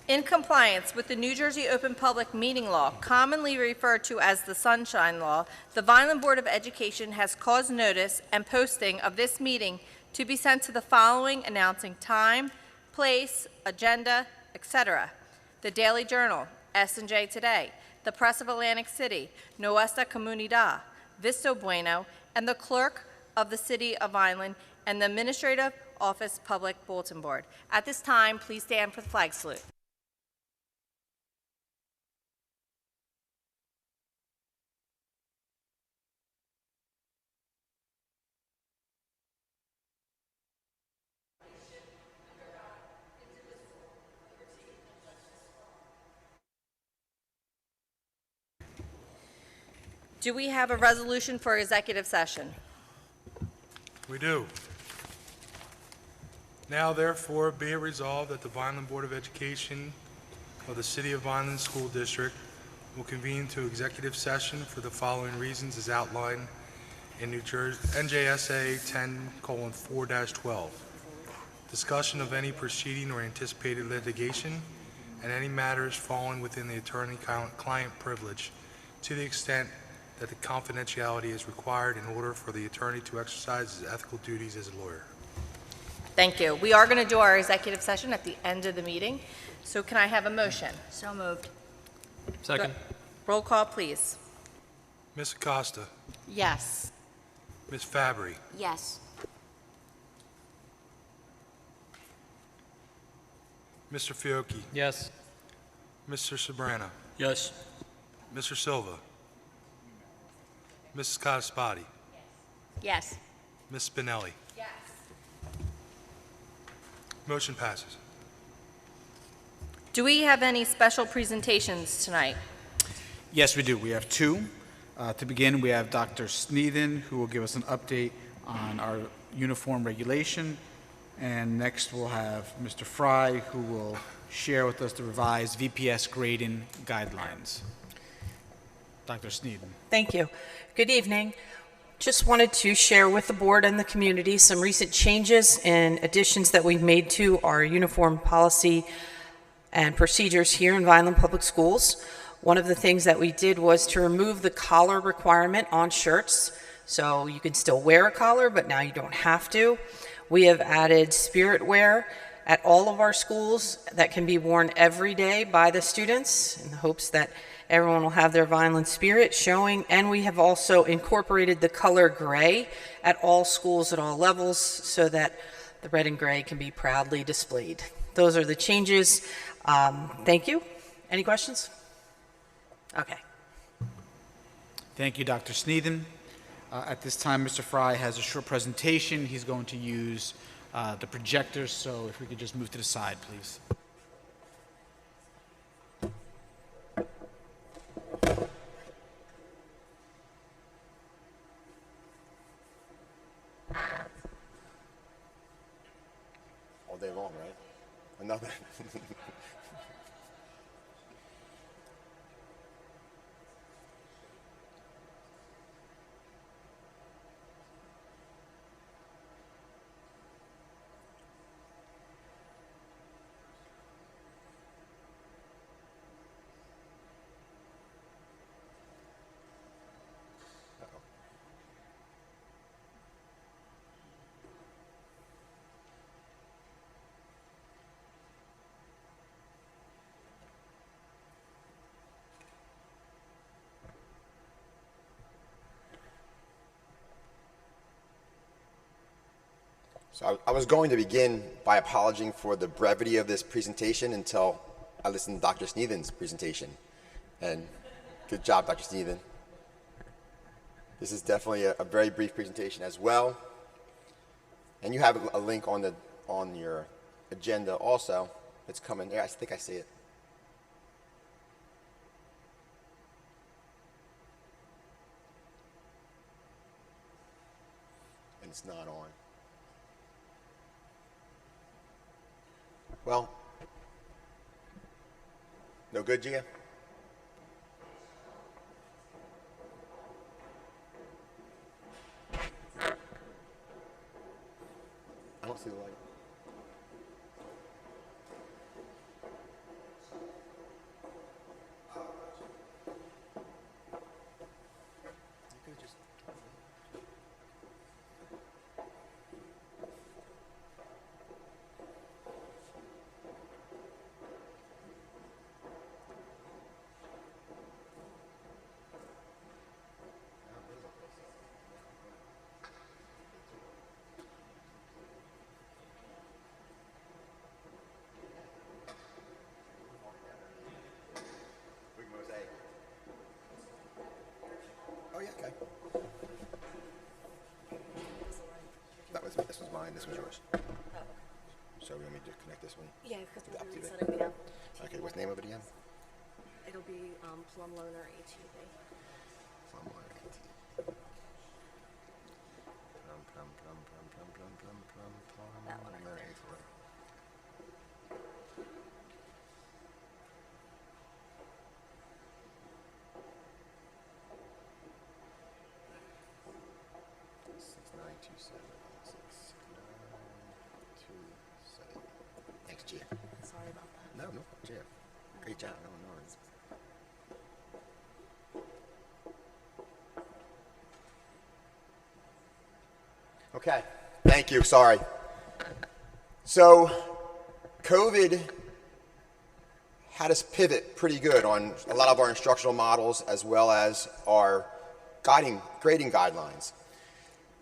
In compliance with the New Jersey Open Public Meeting Law, commonly referred to as the Sunshine Law, the Vineland Board of Education has caused notice and posting of this meeting to be sent to the following announcing time, place, agenda, etc. The Daily Journal, S&J Today, the Press of Atlantic City, Nuestra Comunidad, Visto Bueno, and the Clerk of the City of Vineland and the Administrative Office Public Bulletin Board. At this time, please stand for the flag salute. Do we have a resolution for executive session? We do. Now, therefore, be it resolved that the Vineland Board of Education of the City of Vineland School District will convene to executive session for the following reasons as outlined in New Jersey NJSA 10:4-12. Discussion of any proceeding or anticipated litigation and any matters falling within the attorney-client privilege to the extent that the confidentiality is required in order for the attorney to exercise his ethical duties as a lawyer. Thank you. We are going to do our executive session at the end of the meeting. So can I have a motion? So moved. Second. Roll call, please. Ms. Acosta, Yes. Ms. Fabry, Yes. Mr. Fiocchi, Yes. Mr. Sobrano, Yes. Mr. Silva, Mrs. Cataspati, Yes. Ms. Spinelli. Yes. Motion passes. Do we have any special presentations tonight? Yes, we do. We have two. To begin, we have Dr. Sneeden, who will give us an update on our uniform regulation. And next, we'll have Mr. Fry, who will share with us the revised VPS grading guidelines. Dr. Sneeden. Thank you. Good evening. Just wanted to share with the board and the community some recent changes and additions that we've made to our uniform policy and procedures here in Vineland Public Schools. One of the things that we did was to remove the collar requirement on shirts. So you can still wear a collar, but now you don't have to. We have added spirit wear at all of our schools that can be worn every day by the students in the hopes that everyone will have their Vineland spirit showing, and we have also incorporated the color gray at all schools at all levels so that the red and gray can be proudly displayed. Those are the changes. Thank you. Any questions? Okay. Thank you, Dr. Sneeden. At this time, Mr. Fry has a short presentation. He's going to use the projector, so if we could just move to the side, please. All day long, right? Another. So I was going to begin by apologizing for the brevity of this presentation until I listened to Dr. Sneeden's presentation. And good job, Dr. Sneeden. This is definitely a very brief presentation as well. And you have a link on your agenda also. It's coming there. I think I see it. And it's not on. Well, no good, Gia? I don't see the light. This was mine, this was yours. So we want me to connect this one? Yeah, because Up we're to date. resetting the app. Okay, what's the name of it again? It'll be Plum Loaner ATV. Plum Loaner ATV. That one right Loaner there. ATV. Thanks, Gia. Sorry about that. No, Gia. Great job. No. Okay, thank you, sorry. So, COVID had us pivot pretty good on a lot of our instructional models as well as our grading guidelines.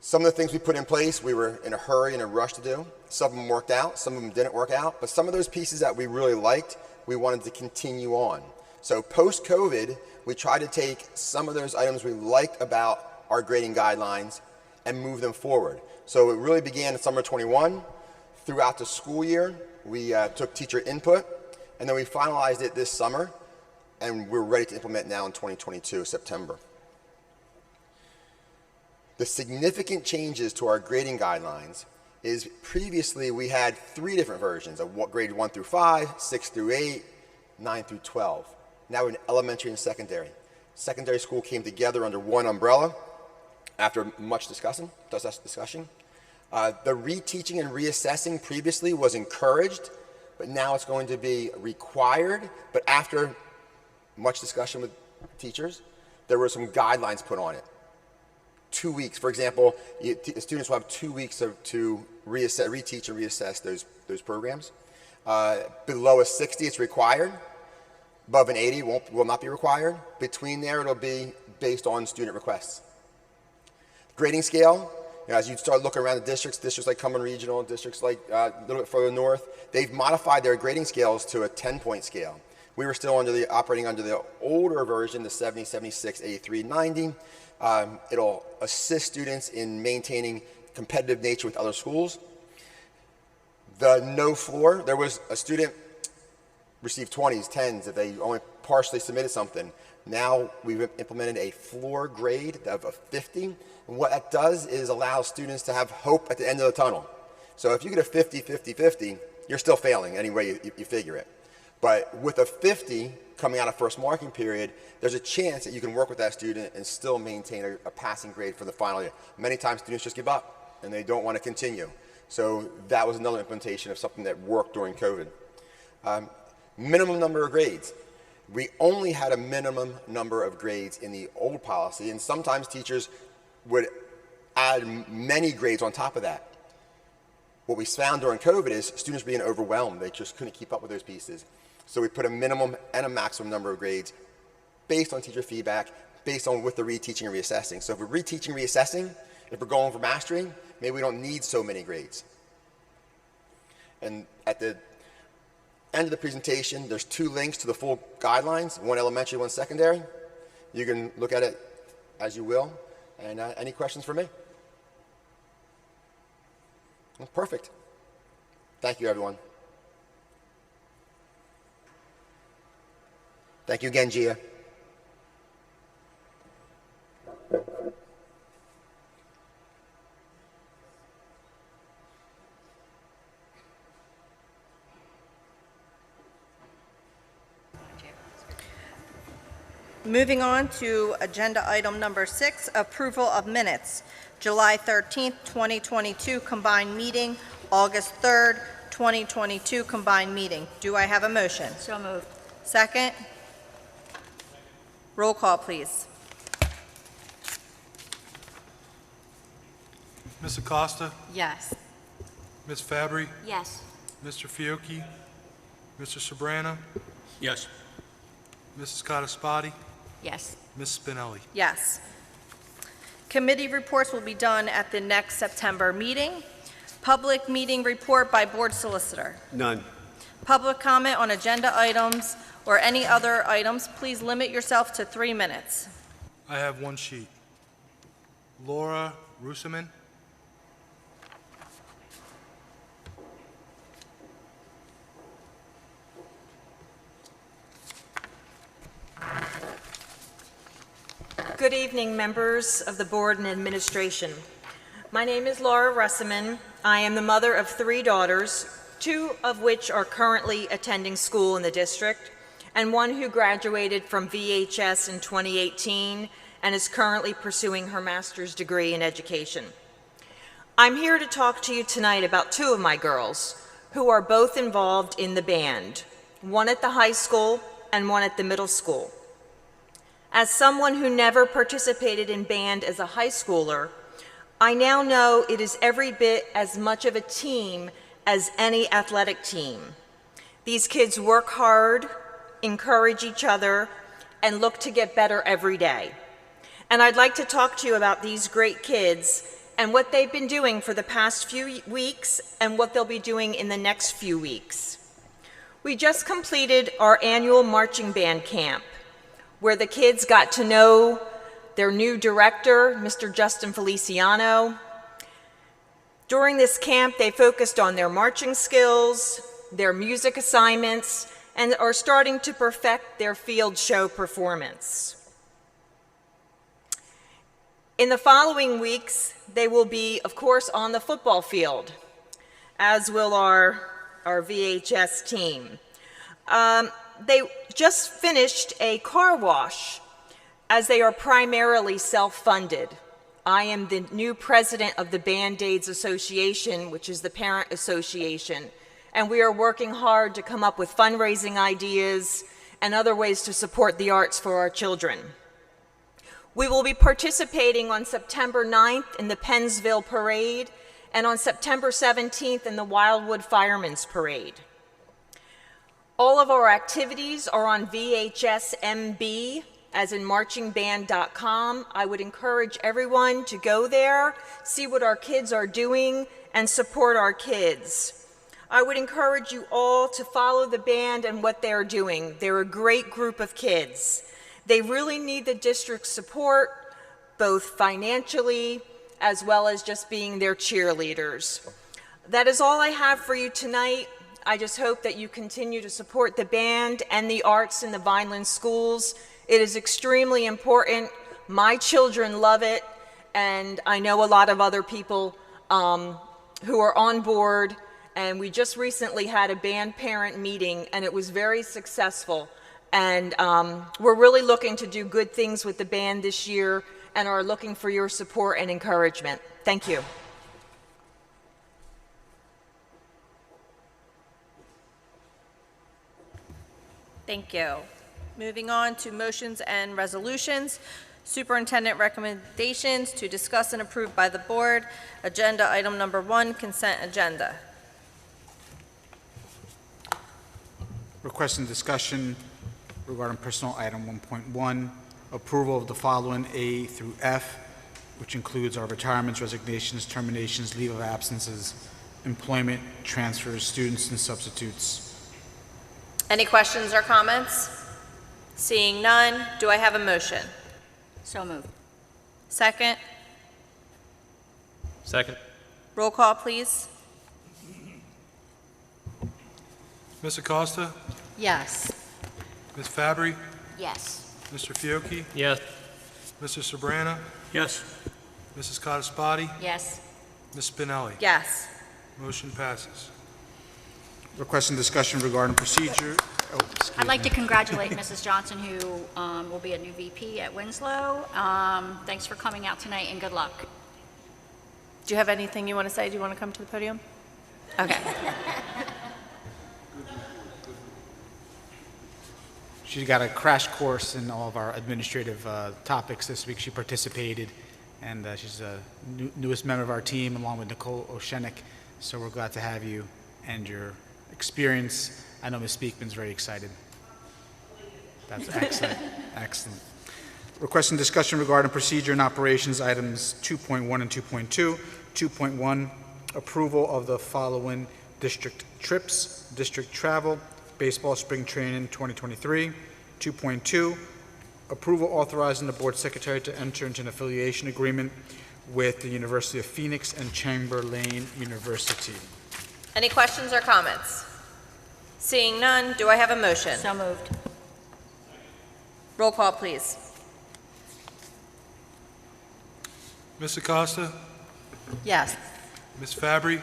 Some of the things we put in place, we were in a hurry and a rush to do. Some of them worked out, some of them didn't work out, but some of those pieces that we really liked, we wanted to continue on. So post-COVID, we tried to take some of those items we liked about our grading guidelines and move them forward. So it really began in summer 21. Throughout the school year, we took teacher input, and then we finalized it this summer, and we're ready to implement now in 2022, September. The significant changes to our grading guidelines is previously we had 3 different versions of what grade 1 through 5, 6 through 8, 9 through 12. Now we're in elementary and secondary. Secondary school came together under one umbrella after much discussion. The reteaching and reassessing previously was encouraged, but now it's going to be required. But after much discussion with teachers, there were some guidelines put on it. 2 weeks, for example, students will have 2 weeks to reteach and reassess those programs. Below a 60, it's required. Above an 80, will not be required. Between there, it'll be based on student requests. Grading scale, as you start looking around the districts like Cumberland Regional, districts like a little bit further north, they've modified their grading scales to a 10-point scale. We were still operating under the older version, the 70, 76, 83, 90. It'll assist students in maintaining competitive nature with other schools. The no floor, there was a student received 20s, 10s if they only partially submitted something. Now we've implemented a floor grade of a 50. And what that does is allow students to have hope at the end of the tunnel. So if you get a 50, 50, 50, you're still failing any way you figure it. But with a 50 coming out of first marking period, there's a chance that you can work with that student and still maintain a passing grade for the final year. Many times students just give up and they don't want to continue. So that was another implementation of something that worked during COVID. Minimum number of grades. We only had a minimum number of grades in the old policy, and sometimes teachers would add many grades on top of that. What we found during COVID is students being overwhelmed. They just couldn't keep up with those pieces. So we put a minimum and a maximum number of grades based on teacher feedback, based on with the reteaching and reassessing. So if we're reteaching and reassessing, if we're going for mastering, maybe we don't need so many grades. And at the end of the presentation, there's 2 links to the full guidelines, one elementary, one secondary. You can look at it as you will. And any questions for me? Well, perfect. Thank you, everyone. Thank you again, Gia. Moving on to agenda item number 6, approval of minutes. July 13th, 2022 combined meeting, August 3rd, 2022 combined meeting. Do I have a motion? So moved. Second? Roll call, please. Ms. Acosta, Yes. Ms. Fabry, Yes. Mr. Fiocchi, Mr. Sobrana, Yes. Mrs. Cataspati, Yes. Ms. Spinelli. Yes. Committee reports will be done at the next September meeting. Public meeting report by board solicitor. None. Public comment on agenda items or any other items, please limit yourself to 3 minutes. I have one sheet. Laura Rusaman. Good evening, members of the board and administration. My name is Laura Russiman. I am the mother of 3 daughters, 2 of which are currently attending school in the district, and 1 who graduated from VHS in 2018 and is currently pursuing her master's degree in education. I'm here to talk to you tonight about 2 of my girls, who are both involved in the band, 1 at the high school and 1 at the middle school. As someone who never participated in band as a high schooler, I now know it is every bit as much of a team as any athletic team. These kids work hard, encourage each other, and look to get better every day. And I'd like to talk to you about these great kids and what they've been doing for the past few weeks and what they'll be doing in the next few weeks. We just completed our annual marching band camp, where the kids got to know their new director, Mr. Justin Feliciano. During this camp, they focused on their marching skills, their music assignments, and are starting to perfect their field show performance. In the following weeks, they will be, of course, on the football field, as will our VHS team. They just finished a car wash, as they are primarily self-funded. I am the new president of the Band-Aids Association, which is the parent association, and we are working hard to come up with fundraising ideas and other ways to support the arts for our children. We will be participating on September 9th in the Pennsville Parade and on September 17th in the Wildwood Firemen's Parade. All of our activities are on VHSMB, as in marchingband.com. I would encourage everyone to go there, see what our kids are doing, and support our kids. I would encourage you all to follow the band and what they're doing. They're a great group of kids. They really need the district's support, both financially as well as just being their cheerleaders. That is all I have for you tonight. I just hope that you continue to support the band and the arts in the Vineland schools. It is extremely important. My children love it, and I know a lot of other people who are on board, and we just recently had a band parent meeting, and it was very successful. And we're really looking to do good things with the band this year and are looking for your support and encouragement. Thank you. Thank you. Moving on to motions and resolutions. Superintendent recommendations to discuss and approve by the board. Agenda item number 1, consent agenda. Requesting discussion regarding personal item 1.1, approval of the following A through F, which includes our retirements, resignations, terminations, leave of absences, employment, transfers, students, and substitutes. Any questions or comments? Seeing none, do I have a motion? So moved. Second? Second. Roll call, please. Ms. Acosta? Yes. Ms. Fabry? Yes. Mr. Fiocchi? Yes. Mr. Sabrana? Yes. Mrs. Codispoti? Yes. Ms. Spinelli? Yes. Motion passes. Requesting discussion regarding procedure. Oh, excuse I'd like me. to congratulate Mrs. Johnson, who will be a new VP at Winslow. Thanks for coming out tonight, and good luck. Do you have anything you want to say? Do you want to come to the podium? Okay. She got a crash course in all of our administrative topics this week. She participated, and she's the newest member of our team, along with Nicole Oshenik. So we're glad to have you and your experience. I know Ms. Speakman's very excited. That's excellent. Excellent. Requesting discussion regarding procedure and operations, items 2.1 and 2.2. 2.1, approval of the following district trips, district travel, baseball spring training 2023. 2.2, approval authorizing the board secretary to enter into an affiliation agreement with the University of Phoenix and Chamberlain University. Any questions or comments? Seeing none, do I have a motion? So moved. Roll call, please. Ms. Acosta? Yes. Ms. Fabry?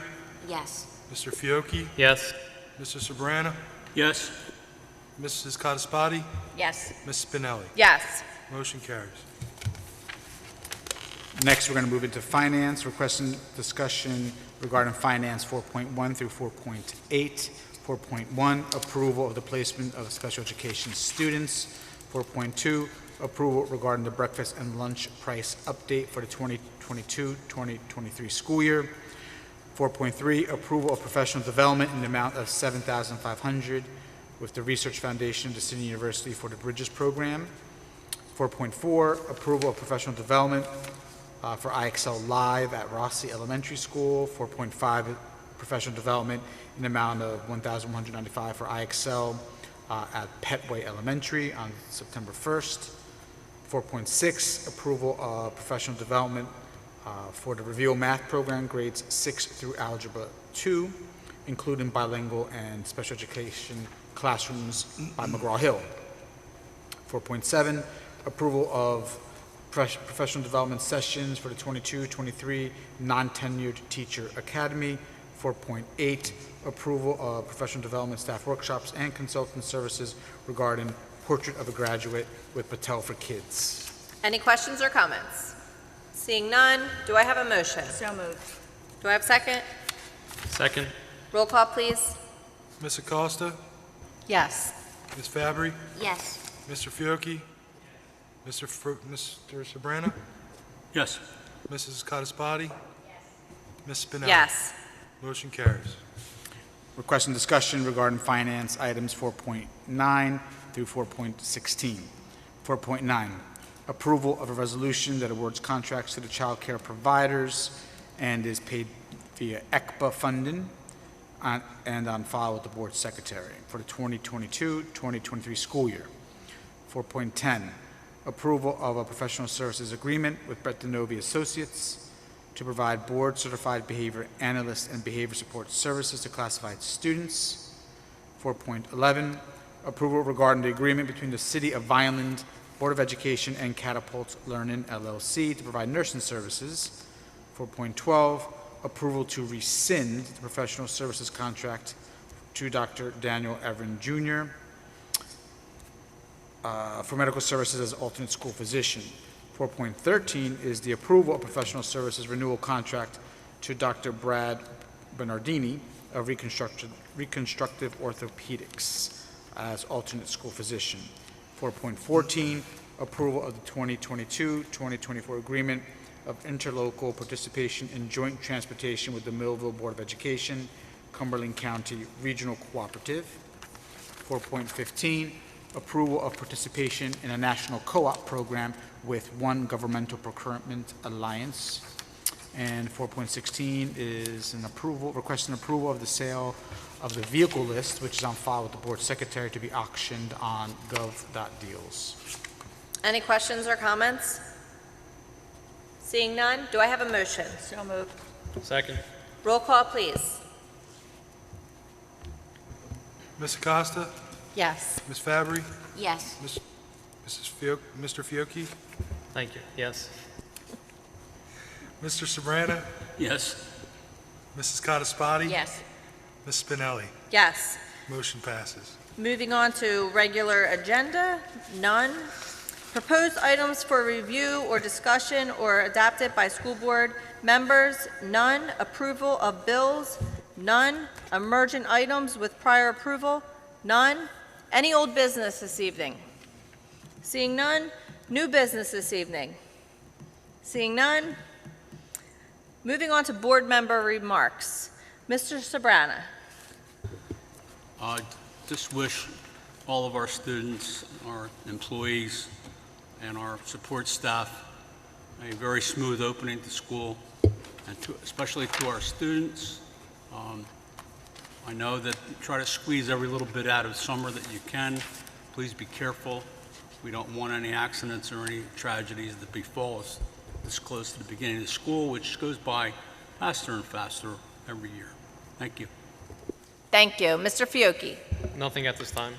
Yes. Mr. Fiocchi? Yes. Mr. Sabrana? Yes. Mrs. Codispoti? Yes. Ms. Spinelli? Yes. Motion carries. Next, we're going to move into finance, requesting discussion regarding finance 4.1 through 4.8. 4.1, approval of the placement of special education students. 4.2, approval regarding the breakfast and lunch price update for the 2022-2023 school year. 4.3, approval of professional development in the amount of $7,500 with the Research Foundation of the City University for the Bridges Program. 4.4, approval of professional development for IXL Live at Rossi Elementary School. 4.5, professional development in the amount of $1,195 for IXL at Petway Elementary on September 1st. 4.6, approval of professional development for the Reveal Math Program, grades 6 through Algebra 2, including bilingual and special education classrooms by McGraw-Hill. 4.7, approval of professional development sessions for the 22-23 non-tenured teacher academy. 4.8, approval of professional development staff workshops and consultant services regarding Portrait of a Graduate with Patel for Kids. Any questions or comments? Seeing none, do I have a motion? So moved. Do I have a second? Second. Roll call, please. Ms. Acosta? Yes. Ms. Fabry? Yes. Mr. Fiocchi? Mr. Sabrana? Yes. Mrs. Codispoti? Ms. Spinelli? Yes. Motion carries. Requesting discussion regarding finance items 4.9 through 4.16. 4.9, approval of a resolution that awards contracts to the child care providers and is paid via ECPA funding and on file with the board secretary for the 2022-2023 school year. 4.10, approval of a professional services agreement with Brett Denovi Associates to provide board-certified behavior analyst and behavior support services to classified students. 4.11, approval regarding the agreement between the City of Vineland Board of Education and Catapult Learning, LLC, to provide nursing services. 4.12, approval to rescind the professional services contract to Dr. Daniel Everin Jr. For medical services as alternate school physician. 4.13 is the approval of professional services renewal contract to Dr. Brad Bernardini of Reconstructive Orthopedics as alternate school physician. 4.14, approval of the 2022-2024 agreement of interlocal participation in joint transportation with the Millville Board of Education, Cumberland County Regional Cooperative. 4.15, approval of participation in a national co-op program with One Governmental Procurement Alliance. And 4.16 is an approval, requesting approval of the sale of the vehicle list, which is on file with the board secretary to be auctioned on gov.deals. Any questions or comments? Seeing none, do I have a motion? So moved. Second. Roll call, please. Ms. Acosta? Yes. Ms. Fabry? Yes. Mr. Fiocchi? Thank you. Yes. Mr. Sabrana? Yes. Mrs. Codispoti? Yes. Ms. Spinelli? Yes. Motion passes. Moving on to regular agenda, none. Proposed items for review or discussion or adopted by school board members, none. Approval of bills, none. Emergent items with prior approval, none. Any old business this evening? Seeing none. New business this evening? Seeing none. Moving on to board member remarks. Mr. Sabrana. Just wish all of our students, our employees, and our support staff a very smooth opening to school, and especially to our students. I know that you try to squeeze every little bit out of summer that you can. Please be careful. We don't want any accidents or any tragedies that befall us this close to the beginning of the school, which goes by faster and faster every year. Thank you. Thank you. Mr. Fiocchi. Nothing at this time.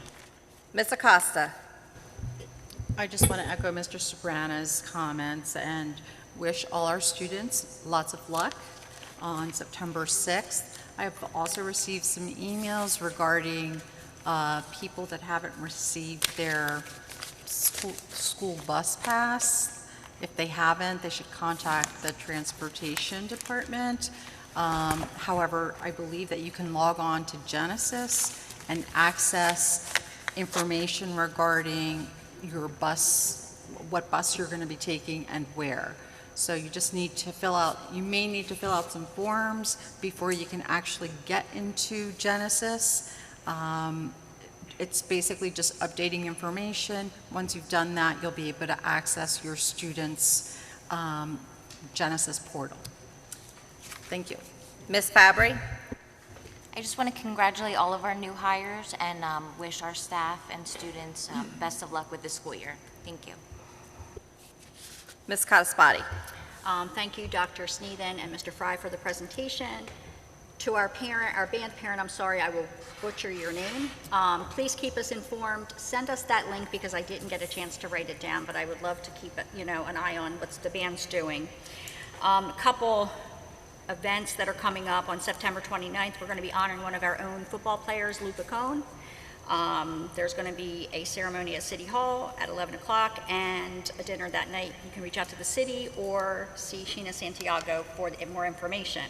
Ms. Acosta. I just want to echo Mr. Sobrana's comments and wish all our students lots of luck on September 6th. I have also received some emails regarding people that haven't received their school bus pass. If they haven't, they should contact the transportation department. However, I believe that you can log on to Genesis and access information regarding your bus, what bus you're going to be taking and where. So you just need to you may need to fill out some forms before you can actually get into Genesis. It's basically just updating information. Once you've done that, you'll be able to access your students' Genesis portal. Thank you. Ms. Fabry. I just want to congratulate all of our new hires and wish our staff and students best of luck with the school year. Thank you. Ms. Cataspati. Thank you, Dr. Sneathen and Mr. Fry, for the presentation. To our parent, our band parent, I'm sorry, I will butcher your name. Please keep us informed. Send us that link because I didn't get a chance to write it down, but I would love to keep an eye on what the band's doing. A couple events that are coming up on September 29th. We're going to be honoring one of our own football players, Lou Picone. There's going to be a ceremony at City Hall at 11 o'clock and a dinner that night. You can reach out to the city or see Sheena Santiago for more information.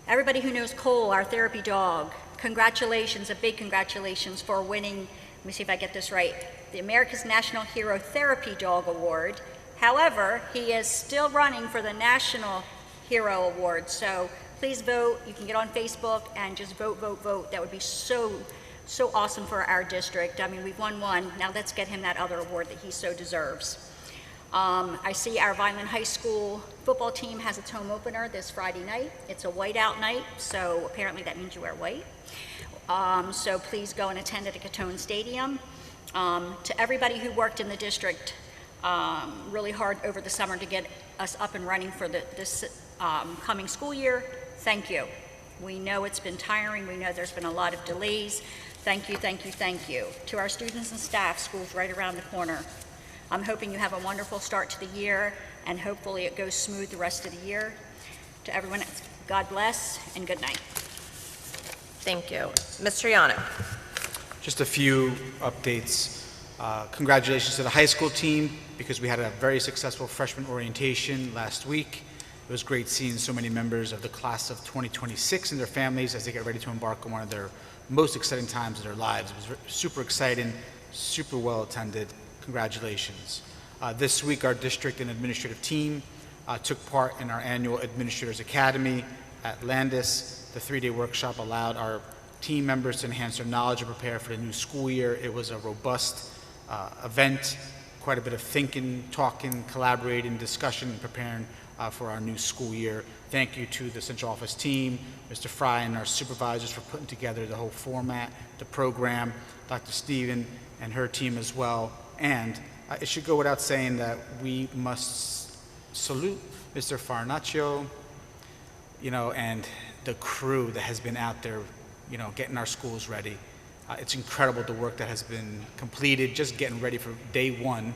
Everybody who knows Cole, our therapy dog, congratulations, a big congratulations for winning, let me see if I get this right, the America's National Hero Therapy Dog Award. However, he is still running for the National Hero Award, so please vote. You can get on Facebook and just vote, vote, vote. That would be so awesome for our district. I mean, we've won one. Now let's get him that other award that he so deserves. I see our Vineland High School football team has its home opener this Friday night. It's a whiteout night, so apparently that means you wear white. So please go and attend at the Catone Stadium. To everybody who worked in the district really hard over the summer to get us up and running for this coming school year, thank you. We know it's been tiring. We know there's been a lot of delays. Thank you, thank you, thank you. To our students and staff, school's right around the corner. I'm hoping you have a wonderful start to the year, and hopefully it goes smooth the rest of the year. To everyone, God bless and good night. Thank you. Ms. Triano. Just a few updates. Congratulations to the high school team because we had a very successful freshman orientation last week. It was great seeing so many members of the class of 2026 and their families as they get ready to embark on one of their most exciting times of their lives. It was super exciting, super well attended. Congratulations. This week, our district and administrative team took part in our annual Administrators Academy at Landis. The 3-day workshop allowed our team members to enhance their knowledge and prepare for the new school year. It was a robust event, quite a bit of thinking, talking, collaborating, discussion, and preparing for our new school year. Thank you to the central office team, Mr. Fry and our supervisors for putting together the whole format, the program, Dr. Sneathen and her team as well. And it should go without saying that we must salute Mr. Farnaccio, and the crew that has been out there, getting our schools ready. It's incredible the work that has been completed, just getting ready for day one.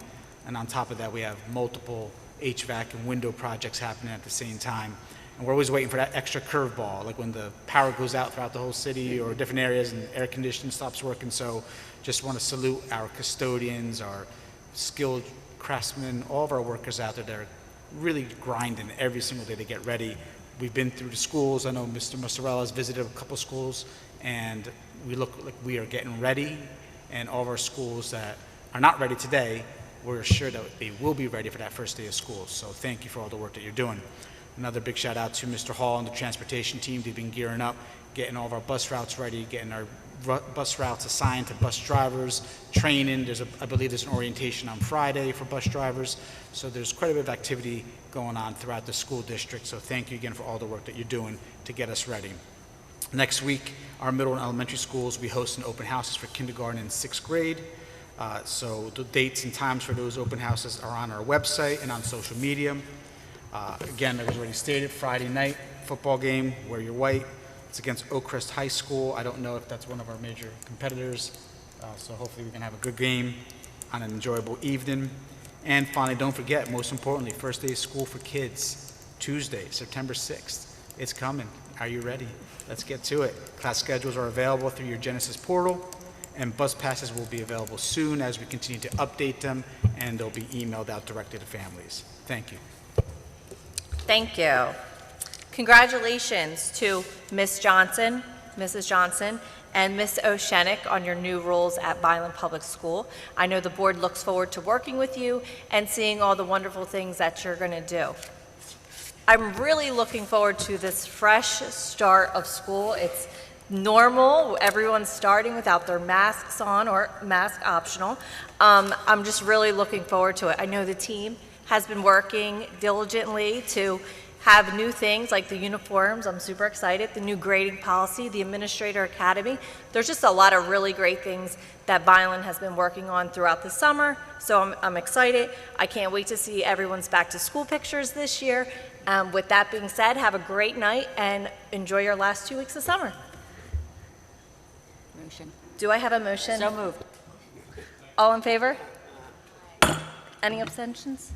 And on top of that, we have multiple HVAC and window projects happening at the same time. And we're always waiting for that extra curveball, like when the power goes out throughout the whole city or different areas and air conditioning stops working. So just want to salute our custodians, our skilled craftsmen, all of our workers out there that are really grinding every single day to get ready. We've been through the schools. I know Mr. Mozzarella has visited a couple schools, and we look like we are getting ready. And all of our schools that are not ready today, we're sure that they will be ready for that first day of school. So thank you for all the work that you're doing. Another big shout out to Mr. Hall and the transportation team. They've been gearing up, getting all of our bus routes ready, getting our bus routes assigned to bus drivers, training. I believe there's an orientation on Friday for bus drivers. So there's quite a bit of activity going on throughout the school district. So thank you again for all the work that you're doing to get us ready. Next week, our middle and elementary schools will be hosting open houses for kindergarten and 6th grade. So the dates and times for those open houses are on our website and on social media. Again, it was already stated, Friday night football game, wear your white. It's against Oakcrest High School. I don't know if that's one of our major competitors, so hopefully we can have a good game on an enjoyable evening. And finally, don't forget, most importantly, first day of school for kids, Tuesday, September 6th. It's coming. Are you ready? Let's get to it. Class schedules are available through your Genesis portal, and bus passes will be available soon as we continue to update them, and they'll be emailed out directly to families. Thank you. Thank you. Congratulations to Ms. Johnson, Mrs. Johnson, and Ms. O'Shenick on your new roles at Vineland Public School. I know the board looks forward to working with you and seeing all the wonderful things that you're going to do. I'm really looking forward to this fresh start of school. It's normal. Everyone's starting without their masks on or mask optional. I'm just really looking forward to it. I know the team has been working diligently to have new things like the uniforms. I'm super excited. The new grading policy, the Administrator Academy. There's just a lot of really great things that Vineland has been working on throughout the summer. So I'm excited. I can't wait to see everyone's back to school pictures this year. With that being said, have a great night and enjoy your last 2 weeks of summer. Motion. Do I have a motion? So moved. All in favor? Any abstentions?